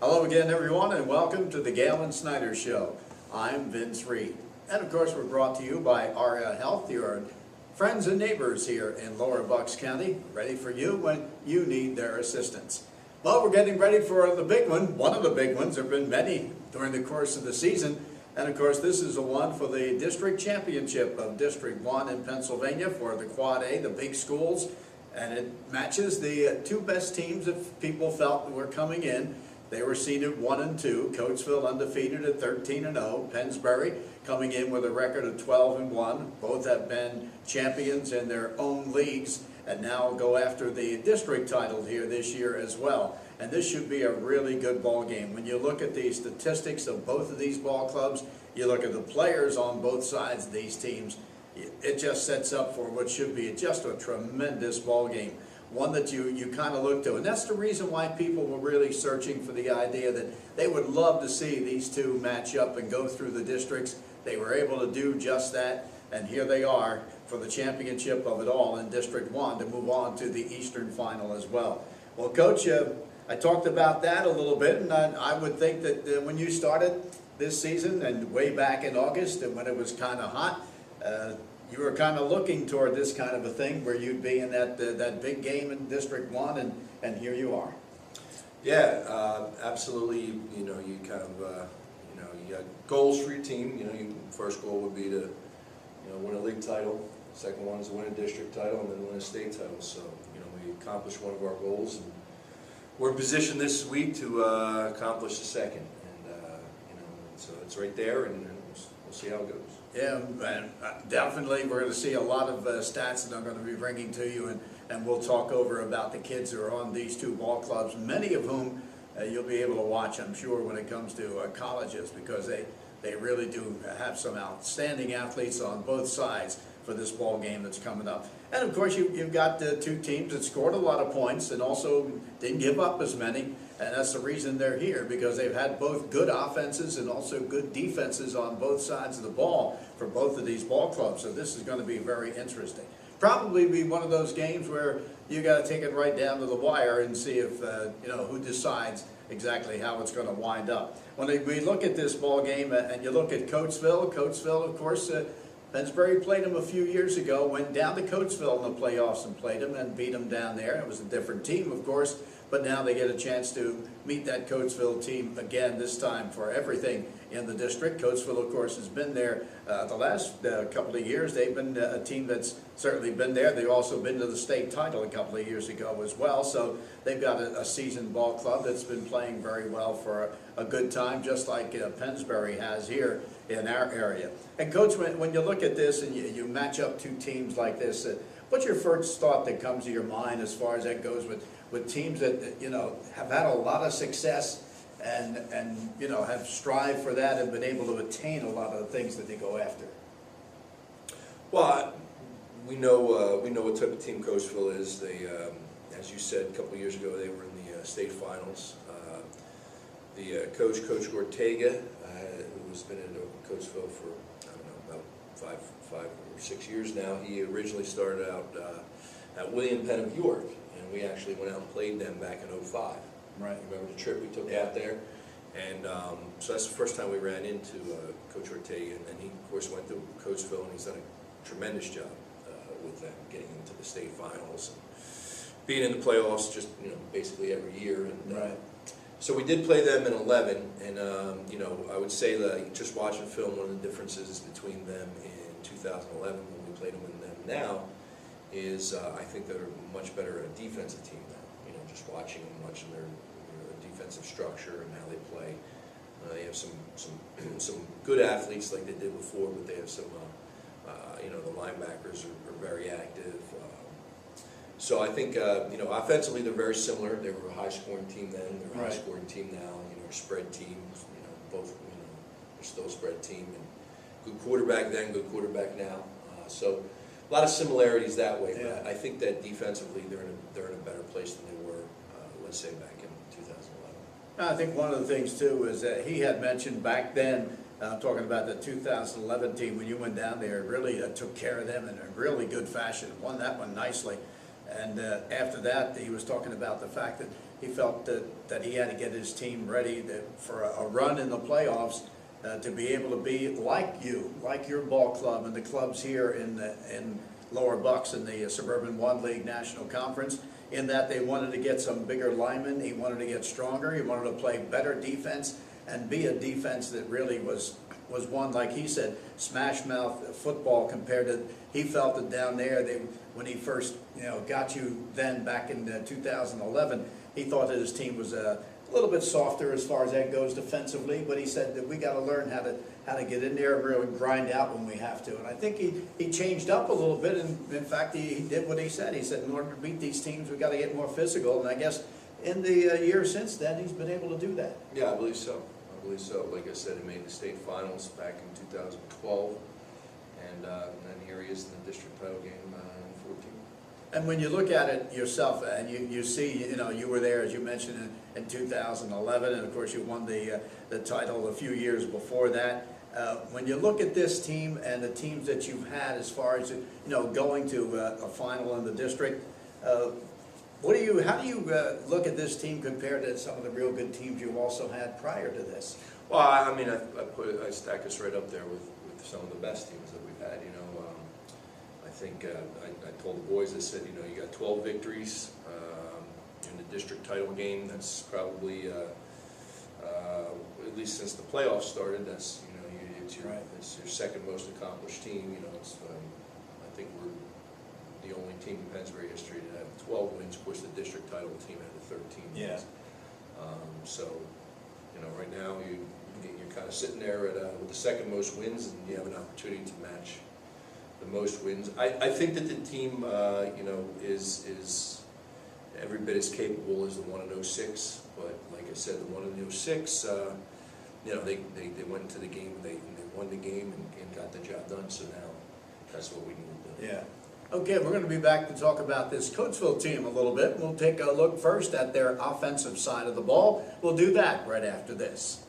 Hello again, everyone, and welcome to the Galen Snyder Show. I'm Vince Reed. And of course, we're brought to you by Aria Health, your friends and neighbors here in Lower Bucks County, ready for you when you need their assistance. Well, we're getting ready for the big one. One of the big ones. There have been many during the course of the season. And of course, this is the one for the district championship of District 1 in Pennsylvania for the Quad A, the big schools. And it matches the two best teams that people felt were coming in. They were seeded 1 and 2. Coatesville undefeated at 13-0. Pennsbury coming in with a record of 12-1. Both have been champions in their own leagues and now go after the district title here this year as well. And this should be a really good ball game. When you look at the statistics of both of these ball clubs, you look at the players on both sides of these teams, it just sets up for what should be just a tremendous ball game. One that you kind of look to. And that's the reason why people were really searching for the idea that they would love to see these two match up and go through the districts. They were able to do just that. And here they are for the championship of it all in District 1 to move on to the Eastern Final as well. Well, Coach, I talked about that a little bit, and I would think that when you started this season and way back in August and when it was kind of hot, you were kind of looking toward this kind of a thing where you'd be in that big game in District 1, and here you are. Yeah, absolutely. You know, you kind of, you got goals for your team. You know, your first goal would be to, win a league title. Second one is to win a district title and then win a state title. So, we accomplished one of our goals, and we're in position this week to accomplish the second. And, so it's right there, and we'll see how it goes. Yeah, and definitely we're going to see a lot of stats that I'm going to be bringing to you, and we'll talk over about the kids who are on these two ball clubs, many of whom you'll be able to watch, I'm sure, when it comes to colleges, because they really do have some outstanding athletes on both sides for this ball game that's coming up. And of course, you've got two teams that scored a lot of points and also didn't give up as many. And that's the reason they're here, because they've had both good offenses and also good defenses on both sides of the ball for both of these ball clubs. So this is going to be very interesting. Probably be one of those games where you got to take it right down to the wire and see if who decides exactly how it's going to wind up. When we look at this ball game and you look at Coatesville, of course, Pennsbury played them a few years ago, went down to Coatesville in the playoffs and played them and beat them down there. It was a different team, of course, but now they get a chance to meet that Coatesville team again, this time for everything in the district. Coatesville, of course, has been there the last couple of years. They've been a team that's certainly been there. They've also been to the state title a couple of years ago as well. So they've got a seasoned ball club that's been playing very well for a good time, just like Pennsbury has here in our area. And Coach, when you look at this and you match up two teams like this, what's your first thought that comes to your mind as far as that goes with teams that have had a lot of success and have strived for that and been able to attain a lot of the things that they go after? Well, we know what type of team Coatesville is. They, as you said, a couple of years ago, they were in the state finals. Coach Ortega, who's been in Coatesville for, I don't know, about five or 6 years now. He originally started out at William Penn of York, and we actually went out and played them back in '05. Right. Remember the trip we took out there? And so that's the first time we ran into Coach Ortega, and then he, of course, went to Coatesville, and he's done a tremendous job with them, getting into the state finals and being in the playoffs just, basically every year. And, right. So we did play them in 11, and I would say that just watching film, one of the differences between them in 2011 when we played them and them now is I think they're a much better defensive team now. Just watching them, watching their defensive structure and how they play. They have some good athletes like they did before, but they have some the linebackers are very active. So I think, offensively they're very similar. They were a high-scoring team then. They're a high-scoring team now. A spread team. Both. They're still a spread team. And good quarterback then, good quarterback now. So a lot of similarities that way. Yeah. But I think that defensively they're in a better place than they were, let's say, back in 2011. I think one of the things too is that he had mentioned back then, talking about the 2011 team, when you went down there, really took care of them in a really good fashion, won that one nicely. And after that, he was talking about the fact that he felt that he had to get his team ready for a run in the playoffs, to be able to be like your ball club and the clubs here in Lower Bucks in the Suburban One League National Conference, in that they wanted to get some bigger linemen, he wanted to get stronger, he wanted to play better defense, and be a defense that really was one, like he said, smash mouth football compared to, he felt that down there, when he first got you then back in 2011, he thought that his team was a little bit softer as far as that goes defensively, but he said that we got to learn how to get in there and really grind out when we have to. And I think he changed up a little bit, and in fact he did what he said. He said in order to beat these teams we got to get more physical, and I guess in the year since then he's been able to do that. Yeah, I believe so. Like I said, he made the state finals back in 2012, and then here he is in the district title game in 14. And when you look at it yourself, and you see, you were there, as you mentioned, in 2011, and of course you won the title a few years before that. When you look at this team and the teams that you've had, as far as going to a final in the district, how do you look at this team compared to some of the real good teams you've also had prior to this? Well, I mean, I stack us right up there with some of the best teams that we've had. I think I told the boys, I said, you got 12 victories in the district title game. That's probably at least since the playoffs started. That's it's your second most accomplished team. I think we're the only team in Pennsylvania history to have 12 wins. Of course, the district title team had the 13 wins. So, right now you're kind of sitting there with the second most wins, and you have an opportunity to match the most wins. I think that the team, is every bit as capable as the one in 06. But like I said, the one in 06, they went into the game, and they won the game and got the job done. So now that's what we need to do. Yeah. Okay, we're going to be back to talk about this Coatesville team a little bit. We'll take a look first at their offensive side of the ball. We'll do that right after this.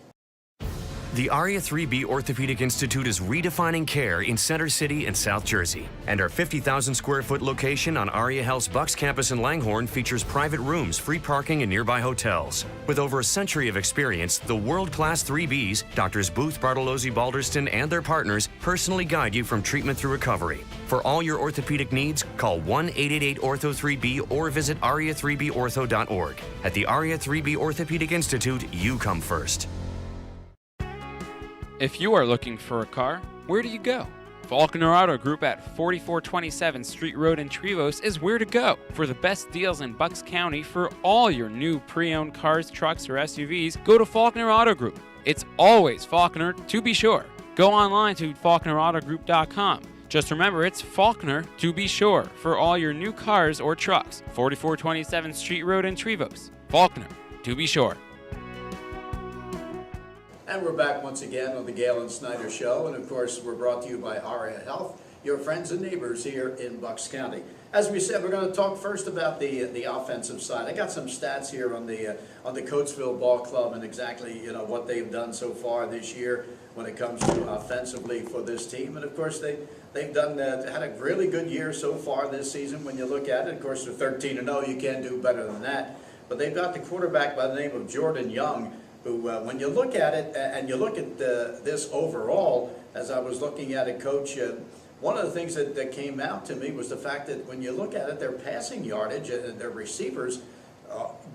The ARIA 3B Orthopedic Institute is redefining care in Center City and South Jersey. And our 50,000 square foot location on ARIA Health's Bucks campus in Langhorne features private rooms, free parking, and nearby hotels. With over a century of experience, the world-class 3Bs, Doctors Booth, Bartolozzi, Balderston, and their partners personally guide you from treatment through recovery. For all your orthopedic needs, call 1-888-ORTHO-3B or visit aria3bortho.org. At the ARIA 3B Orthopedic Institute, you come first. If you are looking for a car, where do you go? Faulkner Auto Group at 4427 Street Road in Trevose is where to go for the best deals in Bucks County for all your new pre-owned cars, trucks, or SUVs. Go to Faulkner Auto Group. It's always Faulkner, to be sure. Go online to faulknerautogroup.com. Just remember, it's Faulkner, to be sure, for all your new cars or trucks. 4427 Street Road in Trevose. Faulkner, to be sure. And we're back once again on the Galen Snyder Show, and of course we're brought to you by ARIA Health, your friends and neighbors here in Bucks County. As we said, we're going to talk first about the offensive side. I got some stats here on the Coatesville Ball Club and exactly what they've done so far this year when it comes to offensively for this team. And of course they've done had a really good year so far this season. When you look at it, of course they're 13-0. You can't do better than that. But they've got the quarterback by the name of Jordan Young, who, when you look at it, and you look at this overall, as I was looking at it, Coach, one of the things that came out to me was the fact that when you look at it, their passing yardage, their receivers,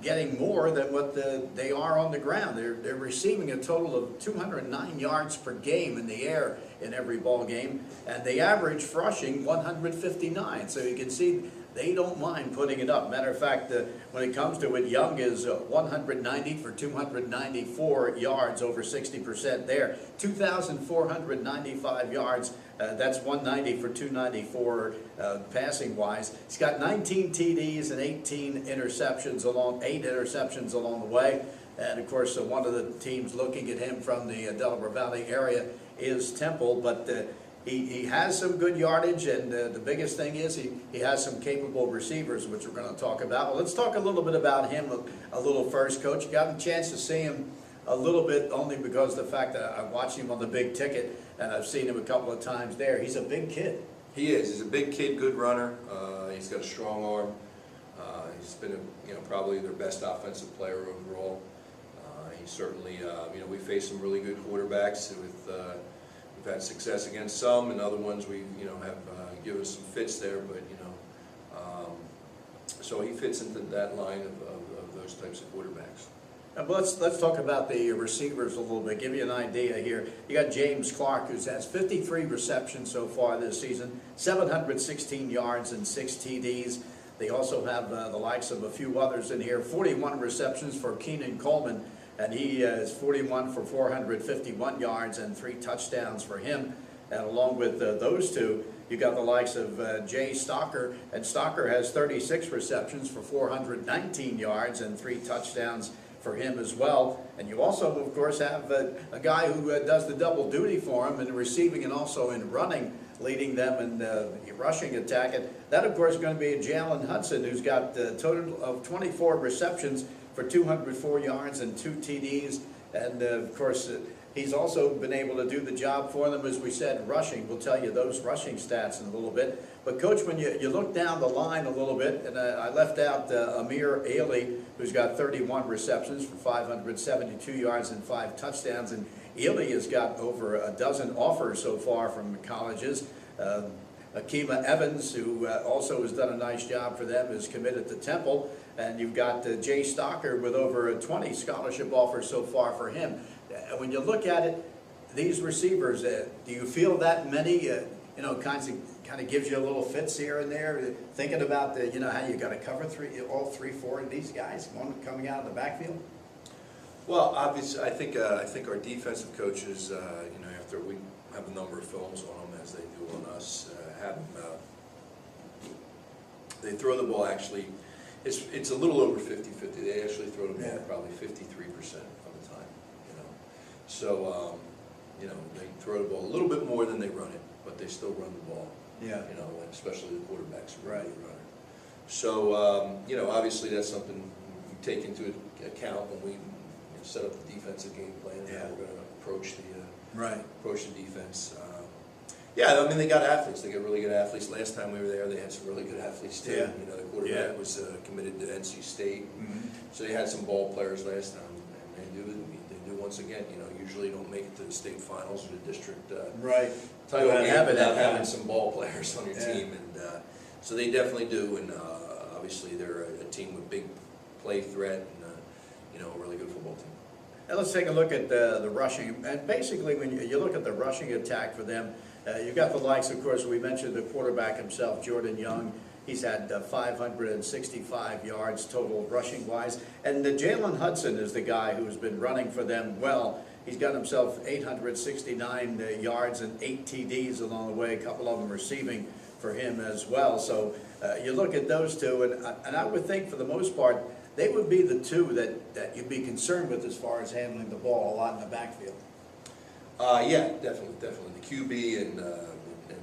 getting more than what they are on the ground. They're receiving a total of 209 yards per game in the air in every ball game, and they average rushing 159. So you can see they don't mind putting it up. Matter of fact, when it comes to it, Young is 190 for 294 yards, over 60% there. 2,495 yards, that's 190 for 294 passing-wise. He's got 19 TDs and 8 interceptions along the way. And of course, one of the teams looking at him from the Delaware Valley area is Temple, but he has some good yardage, and the biggest thing is he has some capable receivers, which we're going to talk about. Well, let's talk a little bit about him a little first, Coach. You got a chance to see him a little bit only because of the fact that I watched him on the big ticket, and I've seen him a couple of times there. He's a big kid. He is. He's a big kid, good runner. He's got a strong arm. He's been, probably their best offensive player overall. He certainly, we faced some really good quarterbacks we've had success against some, and other ones we, have given us some fits there, but, so he fits into that line of those types of quarterbacks. Let's talk about the receivers a little bit, give you an idea here. You got James Clark, who has 53 receptions so far this season, 716 yards and 6 TDs. They also have the likes of a few others in here, 41 receptions for Keenan Coleman, and he is 41 for 451 yards and 3 touchdowns for him. And along with those two, you got the likes of Jay Stocker, and Stocker has 36 receptions for 419 yards and 3 touchdowns for him as well. And you also, of course, have a guy who does the double duty for him in receiving and also in running, leading them in the rushing attack. And that, of course, is going to be Galen Hudson, who's got a total of 24 receptions for 204 yards and 2 TDs. And, of course, he's also been able to do the job for them, as we said, rushing. We'll tell you those rushing stats in a little bit. But, Coach, when you look down the line a little bit, and I left out Amir Ailey, who's got 31 receptions for 572 yards and 5 touchdowns. And Ailey has got over a dozen offers so far from colleges. Akima Evans, who also has done a nice job for them, is committed to Temple. And you've got Jay Stocker with over 20 scholarship offers so far for him. When you look at it, these receivers, do you feel that many, kind of gives you a little fits here and there, thinking about how you got to cover all three, four of these guys, one coming out of the backfield? Well, obviously, I think our defensive coaches, after we have a number of films on them as they do on us, they throw the ball actually. It's a little over 50-50. They actually throw the ball probably 53% of the time. So they throw the ball a little bit more than they run it, but they still run the ball. Yeah. Especially the quarterbacks who Right. really run it. So obviously that's something we take into account when we set up the defensive game plan and how we're going to approach the defense. They got athletes. They got really good athletes. Last time we were there, they had some really good athletes too. Yeah. The quarterback was committed to NC State, so they had some ball players last time, and they do once again. Usually don't make it to the state finals or the district title game without having some ball players on your team, and so they definitely do. And obviously they're a team with big play threat and a really good football team. Now let's take a look at the rushing. And basically, when you look at the rushing attack for them, you've got the likes, of course, we mentioned the quarterback himself, Jordan Young. He's had 565 yards total rushing-wise. And Jalen Hudson is the guy who's been running for them well. He's got himself 869 yards and 8 TDs along the way, a couple of them receiving for him as well. So you look at those two, and I would think for the most part, they would be the two that you'd be concerned with as far as handling the ball a lot in the backfield. Yeah, definitely. The QB and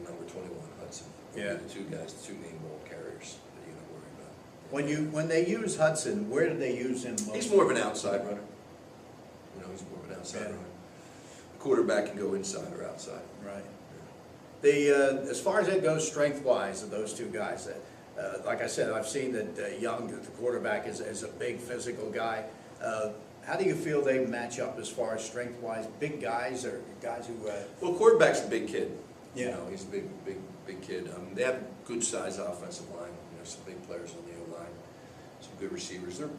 number 21, Hudson. Yeah. The two guys, the two main ball carriers that you're going to worry about. When they use Hudson, where do they use him most? He's more of an outside runner. He's more of an outside runner. The quarterback can go inside or outside. Right. As far as it goes, strength-wise, of those two guys, like I said, I've seen that Young, the quarterback, is a big physical guy. How do you feel they match up as far as strength-wise? Big guys or guys who? Well, quarterback's a big kid. Yeah. He's a big kid. They have good size offensive line. Some big players on the O line. Some good receivers. They're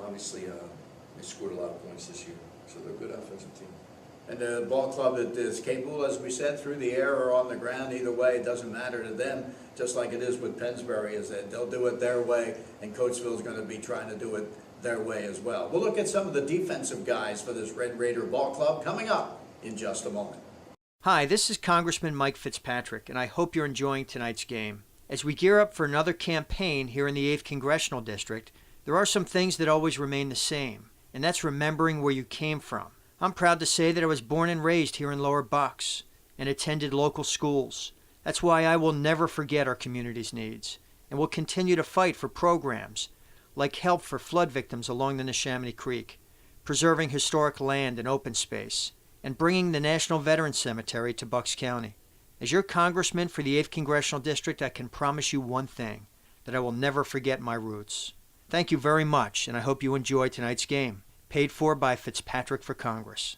obviously they scored a lot of points this year, so they're a good offensive team. And a ball club that is capable, as we said, through the air or on the ground, either way, it doesn't matter to them, just like it is with Pennsbury, is that they'll do it their way, and Coatesville's going to be trying to do it their way as well. We'll look at some of the defensive guys for this Red Raider ball club coming up in just a moment. Hi, this is Congressman Mike Fitzpatrick, and I hope you're enjoying tonight's game. As we gear up for another campaign here in the 8th Congressional District, there are some things that always remain the same, and that's remembering where you came from. I'm proud to say that I was born and raised here in Lower Bucks and attended local schools. That's why I will never forget our community's needs and will continue to fight for programs like help for flood victims along the Neshaminy Creek, preserving historic land and open space, and bringing the National Veterans Cemetery to Bucks County. As your congressman for the 8th Congressional District, I can promise you one thing, that I will never forget my roots. Thank you very much, and I hope you enjoy tonight's game. Paid for by Fitzpatrick for Congress.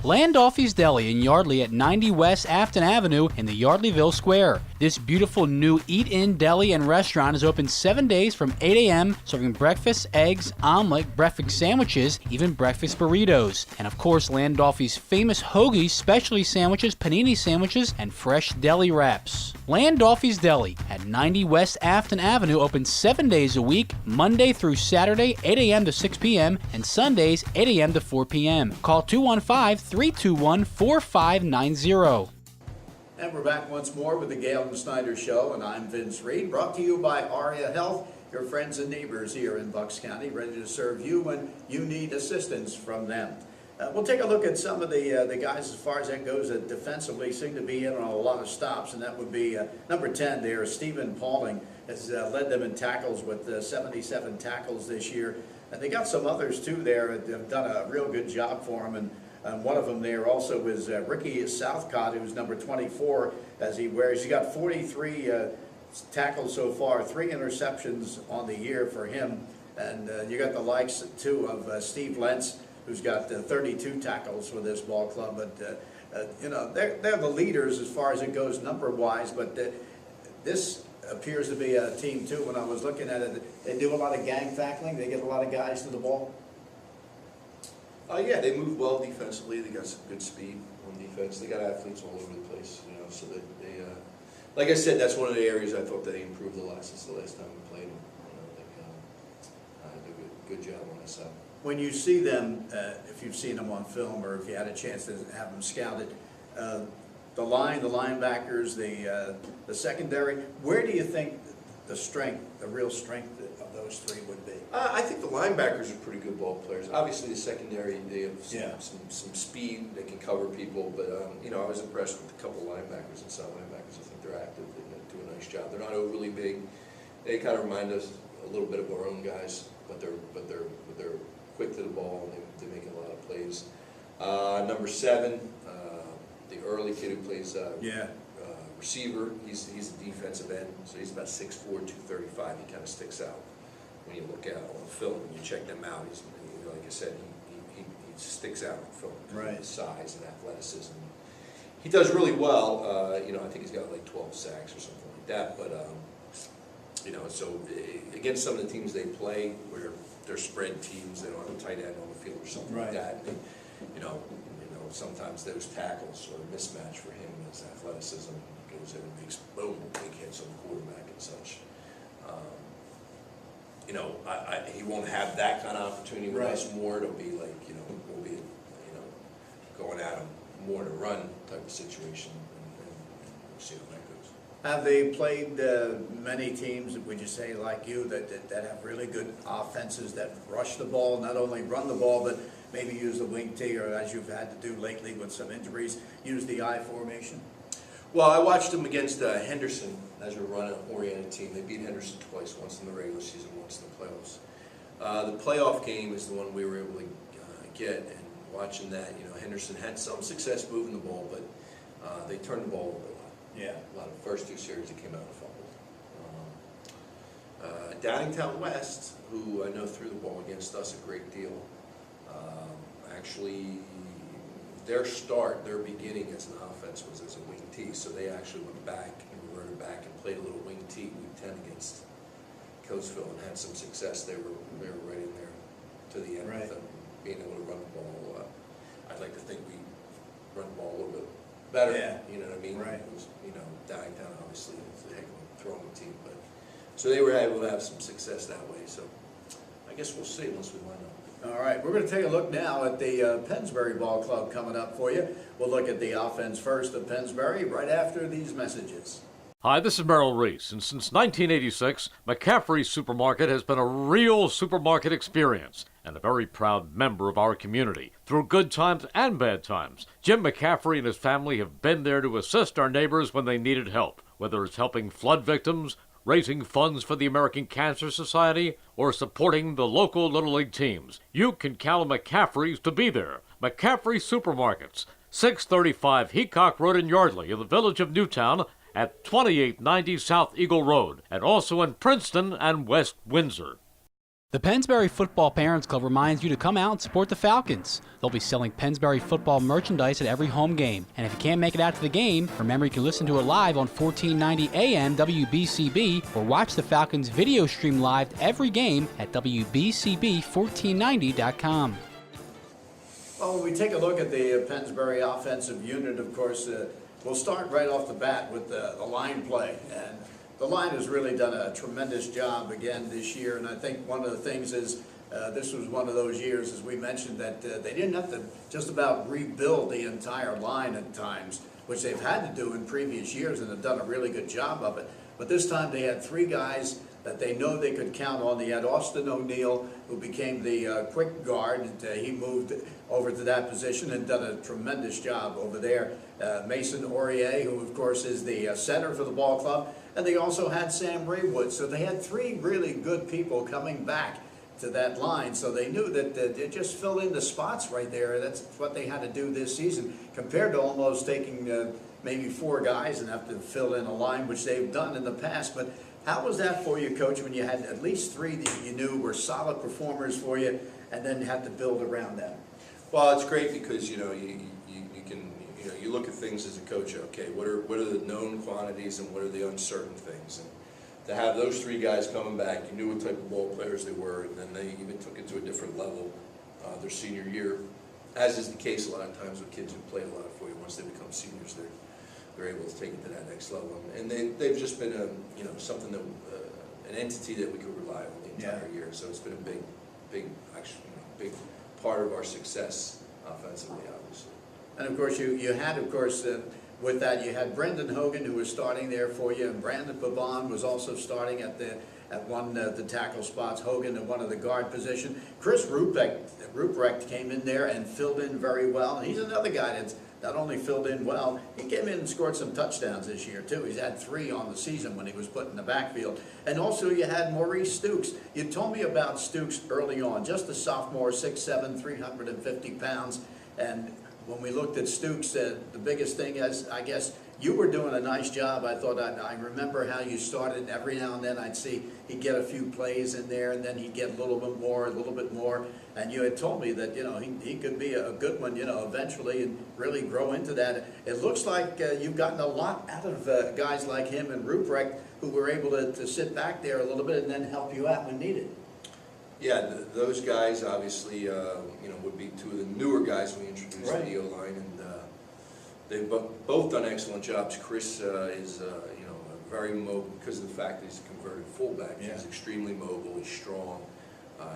Landolfi's Deli in Yardley at 90 West Afton Avenue in the Yardleyville Square. This beautiful new eat-in deli and restaurant is open 7 days from 8 a.m., serving breakfast, eggs, omelet, breakfast sandwiches, even breakfast burritos. And of course, Landolfi's famous hoagies, specialty sandwiches, panini sandwiches, and fresh deli wraps. Landolfi's Deli at 90 West Afton Avenue open 7 days a week, Monday through Saturday, 8 a.m. to 6 p.m., and Sundays, 8 a.m. to 4 p.m. Call 215-321-4590. And we're back once more with the Galen Snyder Show, and I'm Vince Reed, brought to you by ARIA Health, your friends and neighbors here in Bucks County, ready to serve you when you need assistance from them. We'll take a look at some of the guys as far as that goes that defensively seem to be in on a lot of stops, and that would be number 10 there, Stephen Pauling, has led them in tackles with 77 tackles this year. And they got some others too there that have done a real good job for him. And one of them there also is Ricky Southcott, who's number 24, as he wears. He got 43 tackles so far, 3 interceptions on the year for him. And you got the likes too of Steve Lentz, who's got 32 tackles for this ball club. But you know, they're the leaders as far as it goes number-wise. But this appears to be a team too. When I was looking at it, they do a lot of gang tackling. They get a lot of guys to the ball. Yeah, they move well defensively. They got some good speed on defense. They got athletes all over the place, you know. So they like I said, that's one of the areas I thought they improved a lot since the last time we played them. You know, they did a good job on this side. When you see them, if you've seen them on film or if you had a chance to have them scouted, the line, the linebackers, the secondary, where do you think the strength, the real strength of those three would be? I think the linebackers are pretty good ball players. Obviously, the secondary, they have some speed. They can cover people. But, you know, I was impressed with a couple of linebackers, inside linebackers. I think they're active. They do a nice job. They're not overly big. They kind of remind us a little bit of our own guys, but they're quick to the ball, and they make a lot of plays. Number 7, the early kid who plays receiver. He's a defensive end, so he's about 6'4", 235. He kind of sticks out when you look at on film and you check them out. He's, like I said, he sticks out on film. Right. His size and athleticism. He does really well. You know, I think he's got like 12 sacks or something like that. But you know, so against some of the teams they play, where they're spread teams, they don't have a tight end on the field or something like that. And they, you know, sometimes those tackles are a mismatch for him. His athleticism goes in and makes boom, big hits on the quarterback and such. You know, he won't have that kind of opportunity with us more. It'll be like, you know, we'll be, you know, going at him more in a run type of situation, and we'll see how that goes. Have they played many teams, would you say, like you, that have really good offenses that rush the ball, not only run the ball, but maybe use the wing T, or as you've had to do lately with some injuries, use the I formation? Well, I watched them against Henderson as a run-oriented team. They beat Henderson twice, once in the regular season, once in the playoffs. The playoff game is the one we were able to get, and watching that, you know, Henderson had some success moving the ball, but they turned the ball over a lot. Yeah. A lot of the first 2 series that came out and fumbled. Downingtown West, who I know threw the ball against us a great deal, actually, their beginning as an offense was as a wing T, so they actually went back and reverted back and played a little wing T, week 10 against Coatesville, and had some success. They were right in there to the end with them, being able to run the ball. I'd like to think we run the ball a little bit better. Yeah. You know what I mean? Right. It was, you know, Downingtown obviously is a heck of a throwing team, but so they were able to have some success that way. So I guess we'll see once we line up. All right, we're going to take a look now at the Pennsbury Ball Club coming up for you. We'll look at the offense first of Pennsbury right after these messages. Hi, this is Merrill Reese, and since 1986, McCaffrey's Supermarket has been a real supermarket experience and a very proud member of our community through good times and bad times. Jim McCaffrey and his family have been there to assist our neighbors when they needed help, whether it's helping flood victims, raising funds for the American Cancer Society, or supporting the local Little League teams. You can count on McCaffrey's to be there. McCaffrey Supermarkets, 635 Heacock Road in Yardley, in the village of Newtown, at 2890 South Eagle Road, and also in Princeton and West Windsor. The Pennsbury Football Parents Club reminds you to come out and support the Falcons. They'll be selling Pennsbury football merchandise at every home game. And if you can't make it out to the game, remember you can listen to it live on 1490 AM WBCB or watch the Falcons video stream live every game at WBCB1490.com. Well, when we take a look at the Pennsbury offensive unit, of course, we'll start right off the bat with the line play. And the line has really done a tremendous job again this year, and I think one of the things is this was one of those years, as we mentioned, that they didn't have to just about rebuild the entire line at times, which they've had to do in previous years and have done a really good job of it. But this time they had three guys that they know they could count on. They had Austin O'Neill, who became the quick guard. He moved over to that position and done a tremendous job over there. Mason Aurier, who of course is the center for the ball club. And they also had Sam Raywood. So they had three really good people coming back to that line. So they knew that they just filled in the spots right there. That's what they had to do this season, compared to almost taking maybe four guys and have to fill in a line, which they've done in the past. But how was that for you, Coach, when you had at least three that you knew were solid performers for you and then had to build around them? Well, it's great because, you can, you look at things as a coach, okay, what are the known quantities and what are the uncertain things? And to have those three guys coming back, you knew what type of ball players they were, and then they even took it to a different level their senior year, as is the case a lot of times with kids who played a lot for you. Once they become seniors, they're able to take it to that next level. And they've just been something that, an entity that we could rely on the entire year. So it's been a big part of our success offensively, obviously. And of course, you had, of course, with that, you had Brendan Hogan, who was starting there for you, and Brandon Pabon was also starting at one of the tackle spots, Hogan at one of the guard position. Chris Ruprecht came in there and filled in very well. And he's another guy that's not only filled in well, he came in and scored some touchdowns this year too. He's had 3 on the season when he was put in the backfield. And also you had Maurice Stooks. You told me about Stooks early on, just a sophomore, 6'7", 350 pounds. And when we looked at Stooks, the biggest thing is, I guess, you were doing a nice job. I thought, I remember how you started. Every now and then I'd see he'd get a few plays in there, and then he'd get a little bit more. And you had told me that, he could be a good one, eventually, and really grow into that. It looks like you've gotten a lot out of guys like him and Ruprecht, who were able to sit back there a little bit and then help you out when needed. Yeah, those guys obviously, would be two of the newer guys we introduced to the O-line, and they've both done excellent jobs. Chris is, very mobile because of the fact that he's a converted fullback. Yeah. He's extremely mobile. He's strong.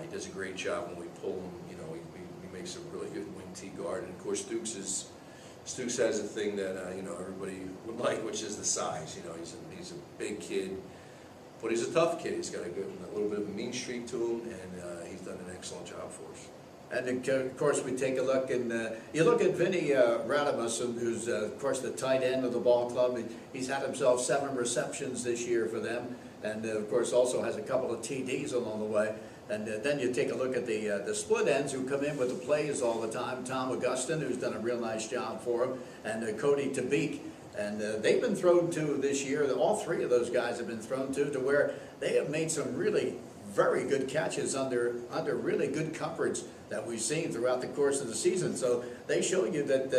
He does a great job when we pull him. He makes a really good wing T guard. And of course, Stooks has a thing that everybody would like, which is the size. He's a big kid. But he's a tough kid. He's got a little bit of a mean streak to him, and he's done an excellent job for us. And of course, we take a look, and you look at Vinny Radamus, who's of course the tight end of the ball club. He's had himself 7 receptions this year for them, and of course also has a couple of TDs along the way. And then you take a look at the split ends who come in with the plays all the time. Tom Augustin, who's done a real nice job for him, and Cody Tabik. And they've been thrown to this year. All 3 of those guys have been thrown to where they have made some really very good catches under really good coverage that we've seen throughout the course of the season. So they show you that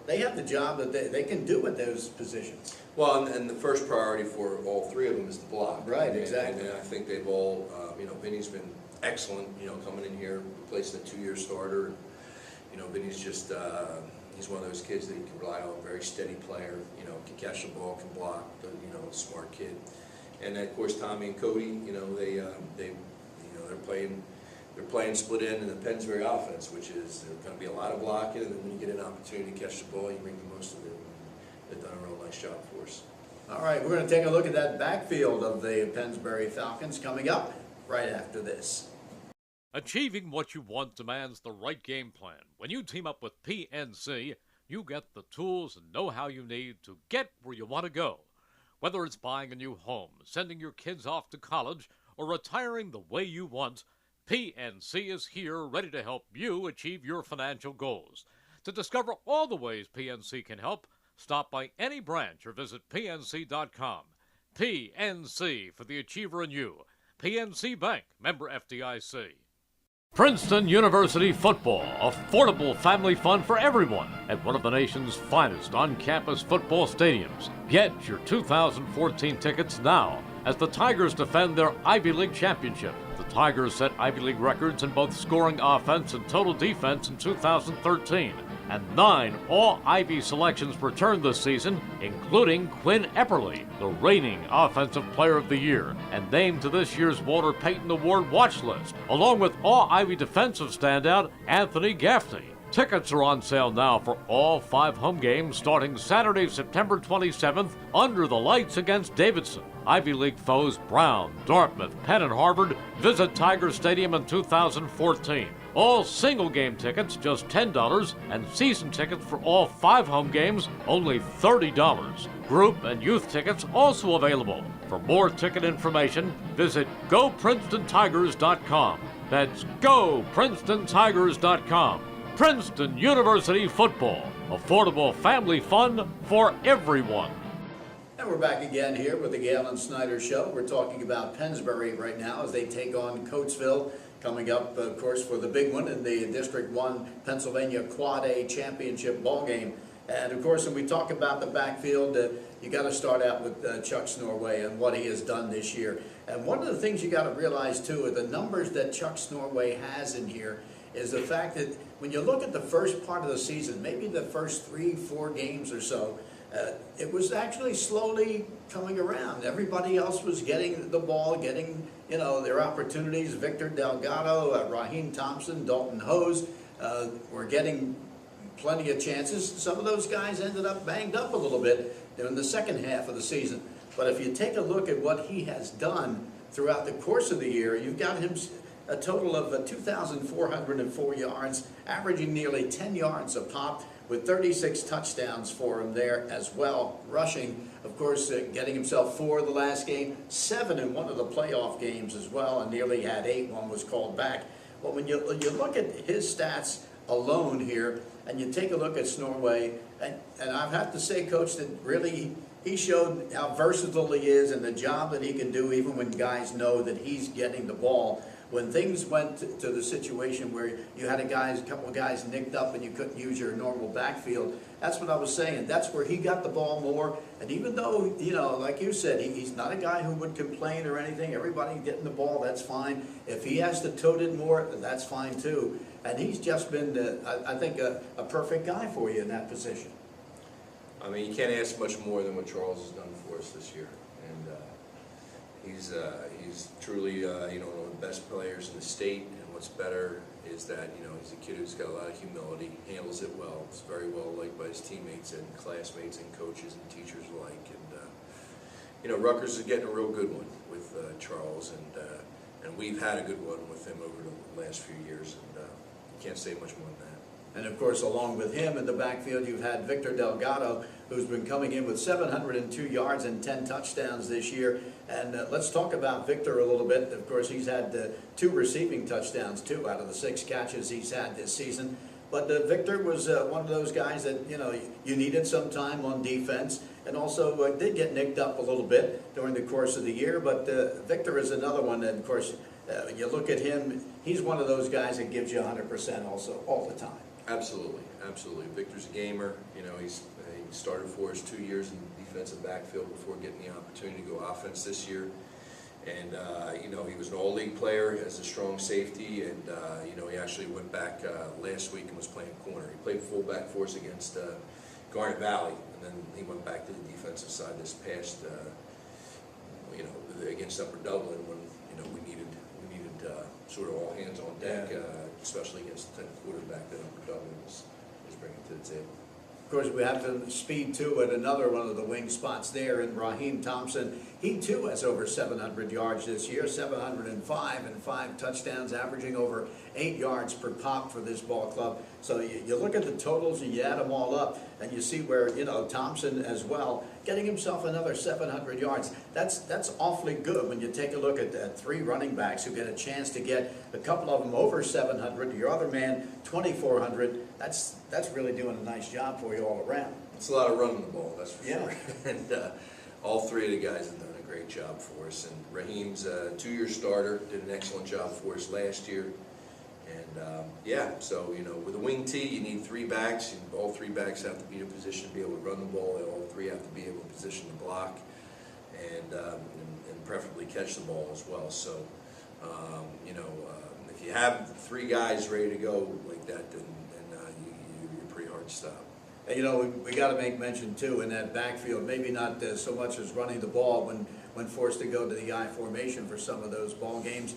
they have the job that they can do at those positions. Well, and the first priority for all 3 of them is the block. Right, exactly. And I think they've all, Vinny's been excellent, coming in here, replacing a 2-year starter. Vinny's just, he's one of those kids that you can rely on, very steady player, can catch the ball, can block, a smart kid. And of course, Tommy and Cody, they're playing split end in the Pennsbury offense, which is there's going to be a lot of blocking, and then when you get an opportunity to catch the ball, you bring the most of it. They've done a real nice job for us. All right, we're going to take a look at that backfield of the Pennsbury Falcons coming up right after this. Achieving what you want demands the right game plan. When you team up with PNC, you get the tools and know-how you need to get where you want to go. Whether it's buying a new home, sending your kids off to college, or retiring the way you want, PNC is here ready to help you achieve your financial goals. To discover all the ways PNC can help, stop by any branch or visit PNC.com. PNC for the achiever in you. PNC Bank, member FDIC. Princeton University football, affordable family fun for everyone at one of the nation's finest on-campus football stadiums. Get your 2014 tickets now as the Tigers defend their Ivy League championship. The Tigers set Ivy League records in both scoring offense and total defense in 2013. And 9 All-Ivy selections returned this season, including Quinn Epperly, the reigning Offensive Player of the Year, and named to this year's Walter Payton Award watch list, along with All-Ivy defensive standout Anthony Gaffney. Tickets are on sale now for all 5 home games starting Saturday, September 27th under the lights against Davidson. Ivy League foes Brown, Dartmouth, Penn, and Harvard visit Tiger Stadium in 2014. All single game tickets just $10 and season tickets for all 5 home games only $30. Group and youth tickets also available. For more ticket information, visit GoPrincetonTigers.com. That's GoPrincetonTigers.com. Princeton University football. Affordable family fun for everyone. And we're back again here with the Galen Snyder Show. We're talking about Pennsbury right now as they take on Coatesville, coming up, of course, for the big one in the District 1 Pennsylvania Quad A Championship ball game. And, of course, when we talk about the backfield, you got to start out with Chuck Snorway and what he has done this year. And one of the things you got to realize, too, are the numbers that Chuck Snorway has in here is the fact that when you look at the first part of the season, maybe the first 3-4 games or so, it was actually slowly coming around. Everybody else was getting the ball, getting, their opportunities. Victor Delgado, Raheem Thompson, Dalton Hose were getting plenty of chances. Some of those guys ended up banged up a little bit in the second half of the season. But if you take a look at what he has done throughout the course of the year, you've got him a total of 2,404 yards, averaging nearly 10 yards a pop, with 36 touchdowns for him there as well. Rushing, of course, getting himself 4 the last game, 7 in one of the playoff games as well, and nearly had 8. One was called back. But when you look at his stats alone here, and you take a look at Snorway, and I have to say, Coach, that really he showed how versatile he is and the job that he can do even when guys know that he's getting the ball. When things went to the situation where you had a couple of guys nicked up and you couldn't use your normal backfield, that's what I was saying. That's where he got the ball more. And even though, like you said, he's not a guy who would complain or anything. Everybody getting the ball, that's fine. If he has to tote it more, that's fine too. And he's just been, I think, a perfect guy for you in that position. I mean, you can't ask much more than what Charles has done for us this year. And he's truly, one of the best players in the state. And what's better is that, he's a kid who's got a lot of humility, handles it well. It's very well liked by his teammates and classmates and coaches and teachers alike. And, Rutgers is getting a real good one with Charles. And we've had a good one with him over the last few years. And you can't say much more than that. And of course, along with him in the backfield, you've had Victor Delgado, who's been coming in with 702 yards and 10 touchdowns this year. And let's talk about Victor a little bit. Of course, he's had 2 receiving touchdowns, 2 out of the 6 catches he's had this season. But Victor was one of those guys that, you needed some time on defense, and also did get nicked up a little bit during the course of the year. But Victor is another one that, of course, you look at him, he's one of those guys that gives you 100% also all the time. Absolutely, absolutely. Victor's a gamer. He started for us 2 years in the defensive backfield before getting the opportunity to go offense this year. And, he was an all-league player as a strong safety, and, he actually went back last week and was playing corner. He played fullback for us against Garnet Valley, and then he went back to the defensive side this past, against Upper Dublin when, we needed sort of all hands on deck, especially against the quarterback that Upper Dublin was bringing to the table. Of course, we have to speed too at another one of the wing spots there in Raheem Thompson. He too has over 700 yards this year, 705 and 5 touchdowns, averaging over 8 yards per pop for this ball club. So you look at the totals and you add them all up, and you see where Thompson as well getting himself another 700 yards. That's awfully good when you take a look at 3 running backs who get a chance to get a couple of them over 700. Your other man 2,400. That's really doing a nice job for you all around. It's a lot of running the ball, that's for sure. And all 3 of the guys have done a a great job for us. And Raheem's a 2-year starter, did an excellent job for us last year. And yeah, so with a wing T, you need 3 backs. All 3 backs have to be in a position to be able to run the ball. All 3 have to be able to position to block, and preferably catch the ball as well. So if you have 3 guys ready to go like that, then you're pretty hard to stop. And, we got to make mention too in that backfield, maybe not so much as running the ball when forced to go to the I formation for some of those ball games.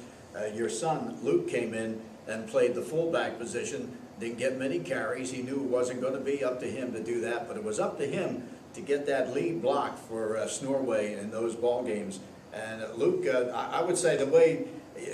Your son Luke came in and played the fullback position. Didn't get many carries. He knew it wasn't going to be up to him to do that, but it was up to him to get that lead block for Snorway in those ball games. And Luke, I would say the way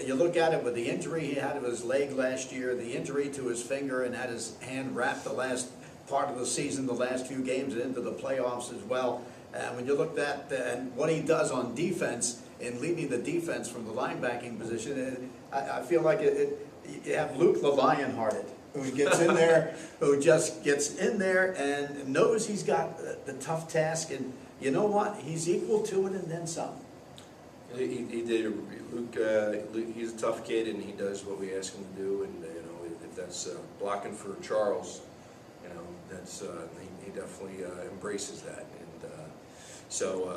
you look at it with the injury he had to his leg last year, the injury to his finger, and had his hand wrapped the last part of the season, the last few games, and into the playoffs as well. And when you look at and what he does on defense in leading the defense from the linebacking position, I feel like you have Luke the Lionhearted, who gets in there, who just gets in there and knows he's got the tough task, and you know what? He's equal to it and then some. He did. Luke, he's a tough kid, and he does what we ask him to do. And if that's blocking for Charles, that's he definitely embraces that. And so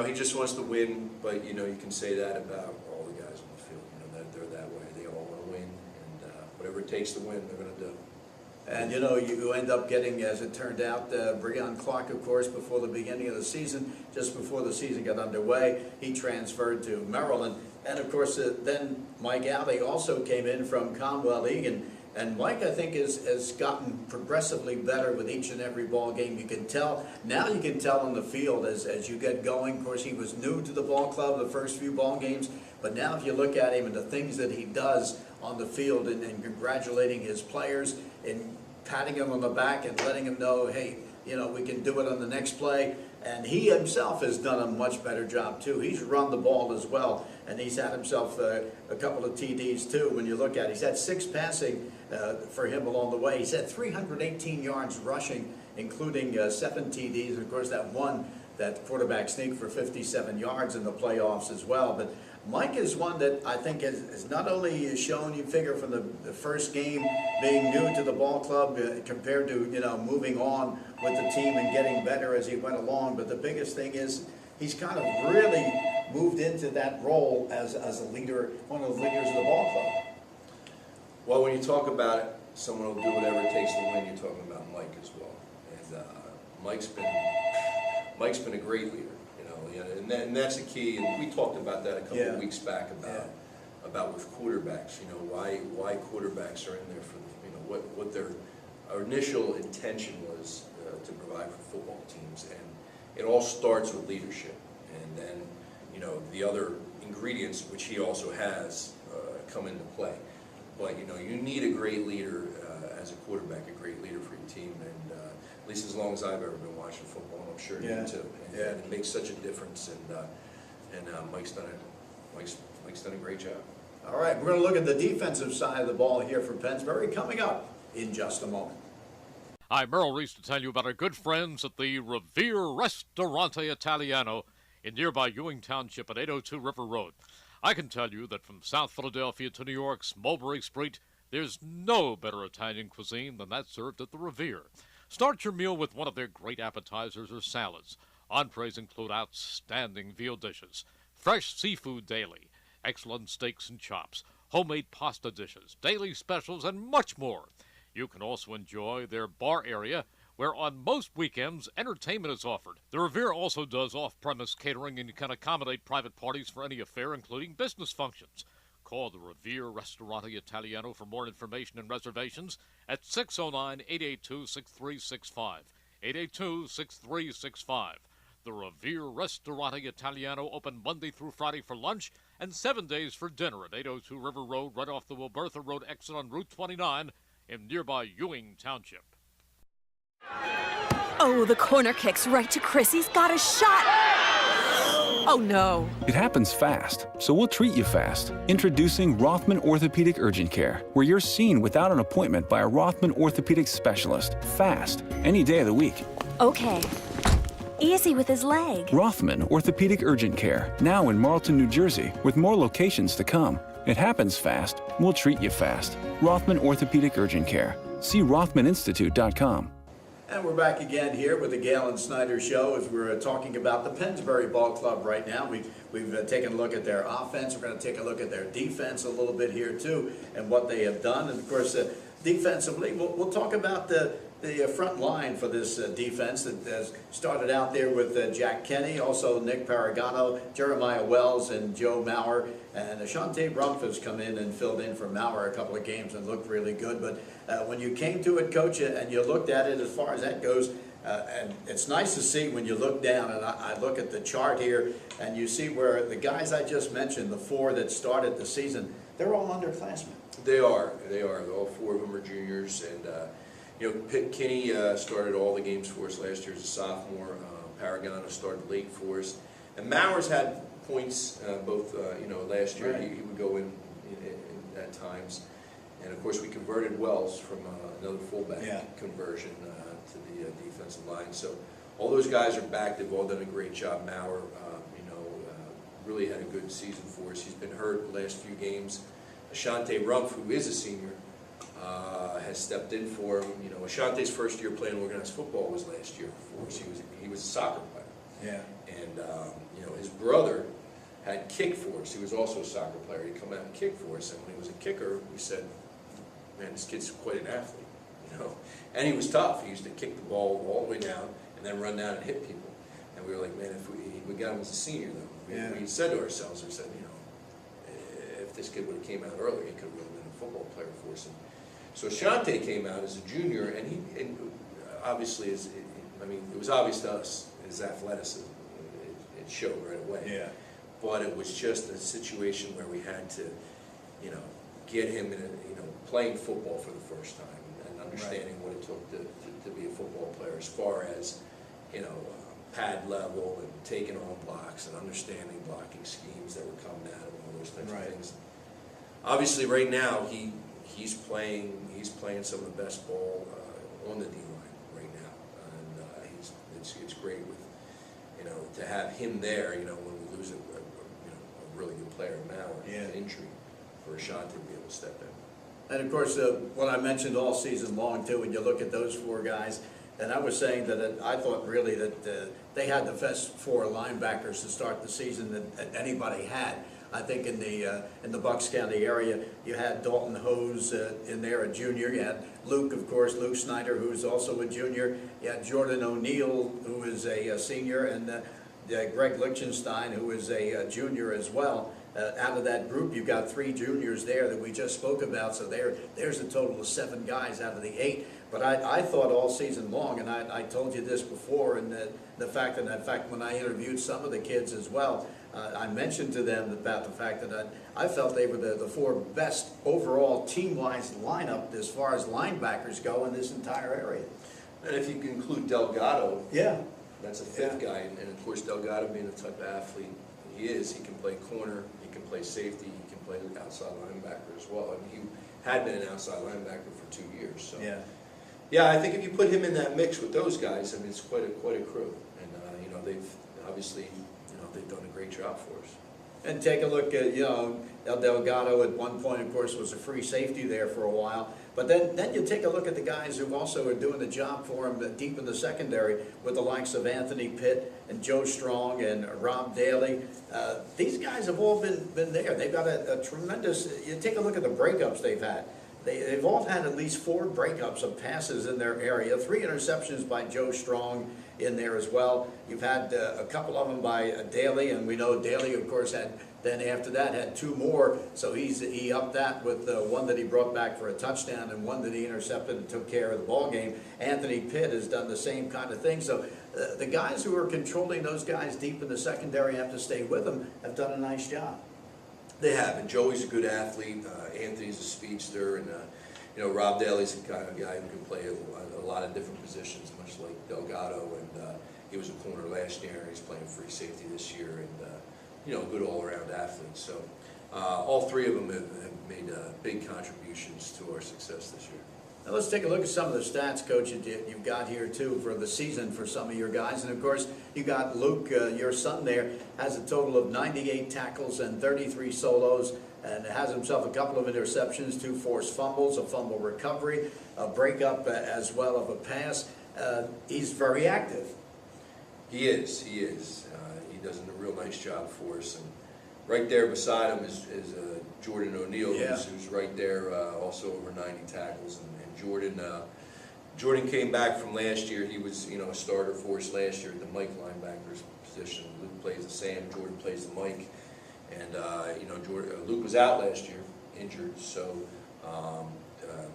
he just wants to win. But you can say that about all the guys on the field. That they're that way. They all want to win, and whatever it takes to win, they're going to do. And you end up getting, as it turned out, Breon Clark, of course, before the beginning of the season, just before the season got underway, he transferred to Maryland. And of course, then Mike Alley also came in from Conwell Egan. And Mike, I think, has gotten progressively better with each and every ball game. You can tell, now you can tell on the field as you get going. Of course, he was new to the ball club the first few ball games. But now if you look at him and the things that he does on the field and congratulating his players and patting him on the back and letting him know, hey, we can do it on the next play. And he himself has done a much better job too. He's run the ball as well, and he's had himself a couple of TDs too. When you look at it, he's had 6 passing for him along the way. He's had 318 yards rushing, including 7 TDs. And of course, that quarterback sneak for 57 yards in the playoffs as well. But Mike is one that I think has not only shown, you figure from the first game being new to the ball club compared to moving on with the team and getting better as he went along, but the biggest thing is he's kind of really moved into that role as a leader, one of the leaders of the ball club. Well, when you talk about it, someone will do whatever it takes to win. You're talking about Mike as well, and Mike's been a great leader. And that's the key, and we talked about that a couple of weeks back about with quarterbacks. Why quarterbacks are in there for what their initial intention was to provide for football teams, and it all starts with leadership, and then the other ingredients which he also has come into play. But you need a great leader as a quarterback, a great leader for your team, and at least as long as I've ever been watching football, and I'm sure you too. And it makes such a difference, and Mike's done a great job. All right, we're going to look at the defensive side of the ball here for Pennsbury coming up in just a moment. Hi, Merrill Reese to tell you about our good friends at the Revere Ristorante Italiano in nearby Ewing Township at 802 River Road. I can tell you that from South Philadelphia to New York's Mulberry Street, there's no better Italian cuisine than that served at the Revere. Start your meal with one of their great appetizers or salads. Entrees include outstanding veal dishes, fresh seafood daily, excellent steaks and chops, homemade pasta dishes, daily specials, and much more. You can also enjoy their bar area, where on most weekends, entertainment is offered. The Revere also does off-premise catering and can accommodate private parties for any affair, including business functions. Call the Revere Ristorante Italiano for more information and reservations at 609-882-6365, 882-6365. The Revere Ristorante Italiano open Monday through Friday for lunch and 7 days for dinner at 802 River Road, right off the Wilbertha Road exit on Route 29 in nearby Ewing Township. Oh, the corner kick's right to Chris. He's got a shot. Oh, no. It happens fast, so we'll treat you fast. Introducing Rothman Orthopedic Urgent Care, where you're seen without an appointment by a Rothman orthopedic specialist. Fast, any day of the week. Okay. easy with his leg. Rothman Orthopedic Urgent Care, now in Marlton, New Jersey, with more locations to come. It happens fast. We'll treat you fast. Rothman Orthopedic Urgent Care. See RothmanInstitute.com. And we're back again here with the Galen Snyder Show as we're talking about the Pennsbury Ball Club right now. We've taken a look at their offense. We're going to take a look at their defense a little bit here too and what they have done. And of course, defensively, we'll talk about the front line for this defense that has started out there with Jack Kenny, also Nick Paragano, Jeremiah Wells, and Joe Maurer. And Ashante Rumpf has come in and filled in for Maurer a couple of games and looked really good. But when you came to it, Coach, and you looked at it as far as that goes, and it's nice to see when you look down, and I look at the chart here, and you see where the guys I just mentioned, the four that started the season, they're all underclassmen. They are. All four of them are juniors, and Kinney started all the games for us last year as a sophomore. Paragano started late for us, and Maurer's had points both. Last year Right. he would go in at times, and of course we converted Wells from another fullback conversion to the defensive line. So all those guys are back. They've all done a great job. Maurer, really had a good season for us. He's been hurt the last few games. Ashante Rumpf, who is a senior, has stepped in for him. Ashante's first year playing organized football was last year for us. He was a soccer player. Yeah. And his brother had kicked for us. He was also a soccer player. He'd come out and kick for us. And when he was a kicker, we said, "Man, this kid's quite an athlete." And he was tough. He used to kick the ball all the way down and then run down and hit people. And we were like, man, if we got him as a senior, though, we said to ourselves, we said, if this kid would have came out earlier, he could have really been a football player for us. And so Ashante came out as a junior, and obviously, it was obvious to us, his athleticism. It showed right away. Yeah. But it was just a situation where we had to, get him in playing football for the first time and understanding what it took to be a football player as far as, pad level and taking on blocks and understanding blocking schemes that were coming at him and all those types of things. Obviously, right now he's playing some of the best ball on the D line right now, and it's great with to have him there. When we lose a really good player now, an injury for Ashante to be able to step in. And of course, what I mentioned all season long too, when you look at those four guys, and I was saying that I thought really that they had the best four linebackers to start the season that anybody had. I think in the Bucks County area, you had Dalton Hose in there, a junior. You had Luke, of course, Luke Snyder, who's also a junior. You had Jordan O'Neill, who is a senior, and Greg Lichtenstein, who is a junior as well. Out of that group, you've got 3 juniors there that we just spoke about, so there's a total of 7 guys out of the 8. But I thought all season long, and I told you this before, and the fact that, in fact, when I interviewed some of the kids as well, I mentioned to them about the fact that I felt they were the 4 best overall team-wise lineup as far as linebackers go in this entire area. And if you can include Delgado, Yeah. that's a 5th guy, and of course Delgado being the type of athlete he can play corner, he can play safety, he can play outside linebacker as well. And he had been an outside linebacker for 2 years. So yeah, I think if you put him in that mix with those guys, it's quite a crew, and they've obviously they've done a great job for us. And take a look at, El Delgado at one point, of course, was a free safety there for a while. But then you take a look at the guys who also are doing the job for him deep in the secondary with the likes of Anthony Pitt and Joe Strong and Rob Daly. These guys have all been there. They've got a tremendous, you take a look at the breakups they've had. They've all had at least 4 breakups of passes in their area, 3 interceptions by Joe Strong in there as well. You've had a couple of them by Daly, and we know Daly, of course, then after that had 2 more, so he upped that with one that he brought back for a touchdown and one that he intercepted and took care of the ball game. Anthony Pitt has done the same kind of thing. So the guys who are controlling those guys deep in the secondary have to stay with them, have done a nice job. They have, and Joey's a good athlete. Anthony's a speedster, and Rob Daly's the kind of guy who can play a lot of different positions, much like Delgado. And he was a corner last year. He's playing free safety this year, and good all-around athlete. So all 3 of them have made big contributions to our success this year. And let's take a look at some of the stats, Coach, that you've got here too for the season for some of your guys. And of course, you got Luke, your son there, has a total of 98 tackles and 33 solos, and has himself a couple of interceptions, 2 forced fumbles, a fumble recovery, a breakup as well of a pass. He's very active. He is. He does a real nice job for us. And right there beside him is Jordan O'Neill, who's right there, also over 90 tackles. And Jordan came back from last year. He was, a starter for us last year at the Mike linebacker's position. Luke plays the Sam, Jordan plays the Mike. And, Luke was out last year, injured, so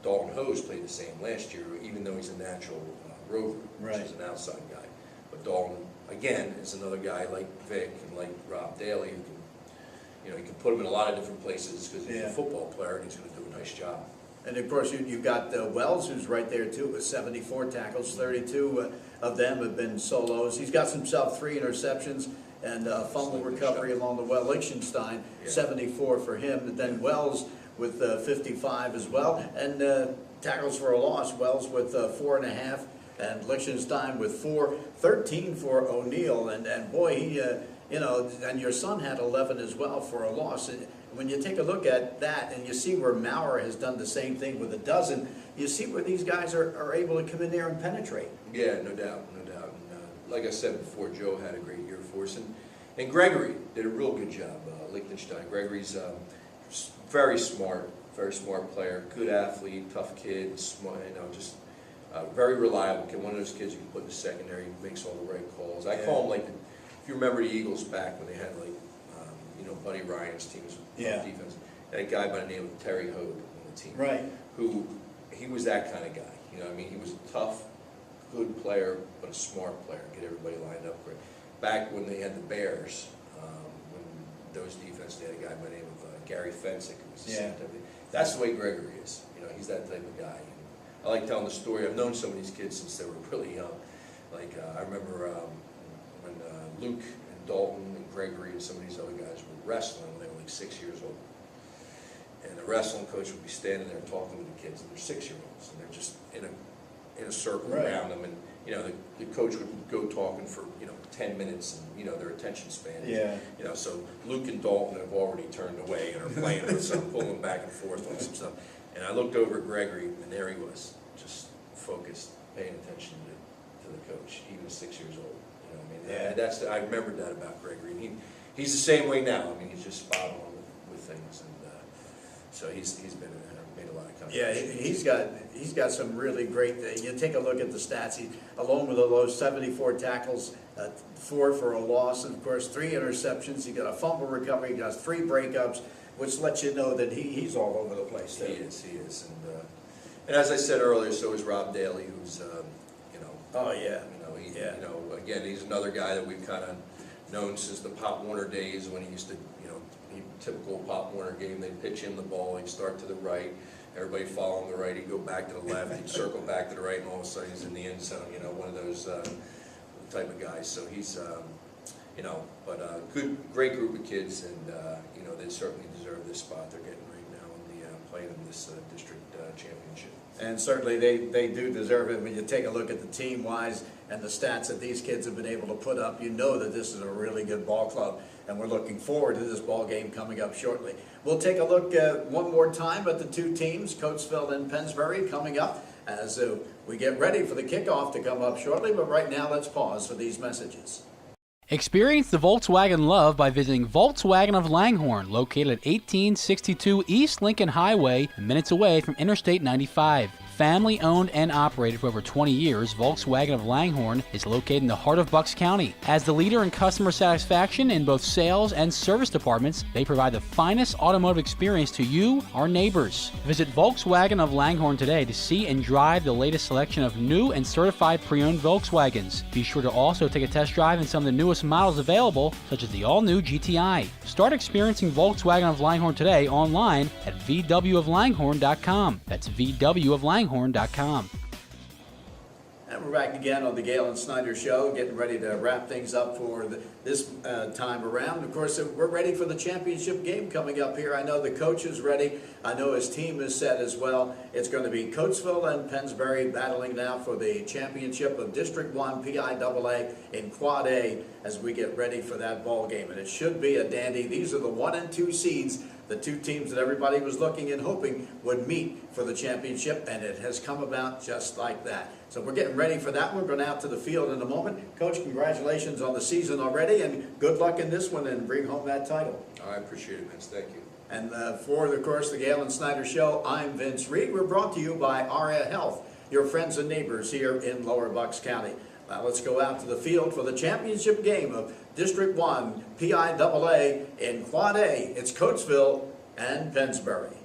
Dalton Hose played the Sam last year, even though he's a natural rover, which is an outside guy. But Dalton, again, is another guy like Vic and like Rob Daly who can, you can put him in a lot of different places because he's a football player and he's going to do a nice job. And of course, you've got Wells, who's right there too, with 74 tackles. 32 of them have been solos. He's got himself 3 interceptions and fumble recovery along the way. Lichtenstein, 74 for him. And then Wells with 55 as well. And tackles for a loss, Wells with 4.5, and Lichtenstein with 4. 13 for O'Neill. And boy, he, and your son had 11 as well for a loss. And when you take a look at that and you see where Maurer has done the same thing with 12, you see where these guys are able to come in there and penetrate. Yeah, no doubt. And like I said before, Joe had a great year for us. And Gregory did a real good job, Lichtenstein. Gregory's very smart player, good athlete, tough kid, smart, just very reliable kid. One of those kids you can put in the secondary, makes all the right calls. I call him if you remember the Eagles back when they had Buddy Ryan's teams defense, that guy by the name of Terry Hogue on the team, who he was that kind of guy. He was a tough, good player, but a smart player. Get everybody lined up great. Back when they had the Bears, when those defense, they had a guy by the name of Gary Fensick, who was the same type of thing. That's the way Gregory is. He's that type of guy. I like telling the story. I've known some of these kids since they were really young. I remember when Luke and Dalton and Gregory and some of these other guys were wrestling when they were 6 years old. And the wrestling coach would be standing there talking with the kids, and they're 6-year-olds, and they're just in a circle around them, and the coach would go talking for 10 minutes, and their attention span is, so Luke and Dalton have already turned away and are playing with some, pulling back and forth on some stuff. And I looked over at Gregory, and there he was, just focused, paying attention to the coach, even 6 years old. I remembered that about Gregory. And he's the same way now. He's just spot on with things, and so he's been made a lot of contributions. Yeah, he's got some really great. You take a look at the stats. He, along with those 74 tackles, 4 for a loss, and of course 3 interceptions. He got a fumble recovery. He got 3 breakups, which lets you know that he's all over the place. He is, and as I said earlier, so is Rob Daly, who's again, he's another guy that we've kind of known since the Pop Warner days when he used to, typical Pop Warner game, they'd pitch him the ball, he'd start to the right, everybody follow him to the right, he'd go back to the left, he'd circle back to the right, and all of a sudden he's in the end zone, one of those type of guys. So he's, great group of kids, and, they certainly deserve this spot they're getting right now in playing in this district championship. And certainly they do deserve it. When you take a look at the team-wise and the stats that these kids have been able to put up, you know that this is a really good ball club, and we're looking forward to this ball game coming up shortly. We'll take a look one more time at the 2 teams, Coatesville and Pennsbury, coming up as we get ready for the kickoff to come up shortly. But right now, let's pause for these messages. Experience the Volkswagen love by visiting Volkswagen of Langhorne, located at 1862 East Lincoln Highway, minutes away from Interstate 95. Family owned and operated for over 20 years, Volkswagen of Langhorne is located in the heart of Bucks County. As the leader in customer satisfaction in both sales and service departments, they provide the finest automotive experience to you, our neighbors. Visit Volkswagen of Langhorne today to see and drive the latest selection of new and certified pre-owned Volkswagens. Be sure to also take a test drive in some of the newest models available, such as the all-new GTI. Start experiencing Volkswagen of Langhorne today online at vwoflanghorne.com. That's vwoflanghorne.com. And we're back again on the Galen Snyder Show, getting ready to wrap things up for this time around. Of course, we're ready for the championship game coming up here. I know the coach is ready. I know his team is set as well. It's going to be Coatesville and Pennsbury battling now for the championship of District 1 PIAA in Quad A as we get ready for that ball game. And it should be a dandy. These are the 1 and 2 seeds, the two teams that everybody was looking and hoping would meet for the championship, and it has come about just like that. So we're getting ready for that one. We're going out to the field in a moment. Coach, congratulations on the season already, and good luck in this one and bring home that title. I appreciate it, Vince. Thank you. And for, of course, the Galen Snyder Show, I'm Vince Reed. We're brought to you by ARIA Health, your friends and neighbors here in Lower Bucks County. Now let's go out to the field for the championship game of District 1 PIAA in Quad A. It's Coatesville and Pennsbury.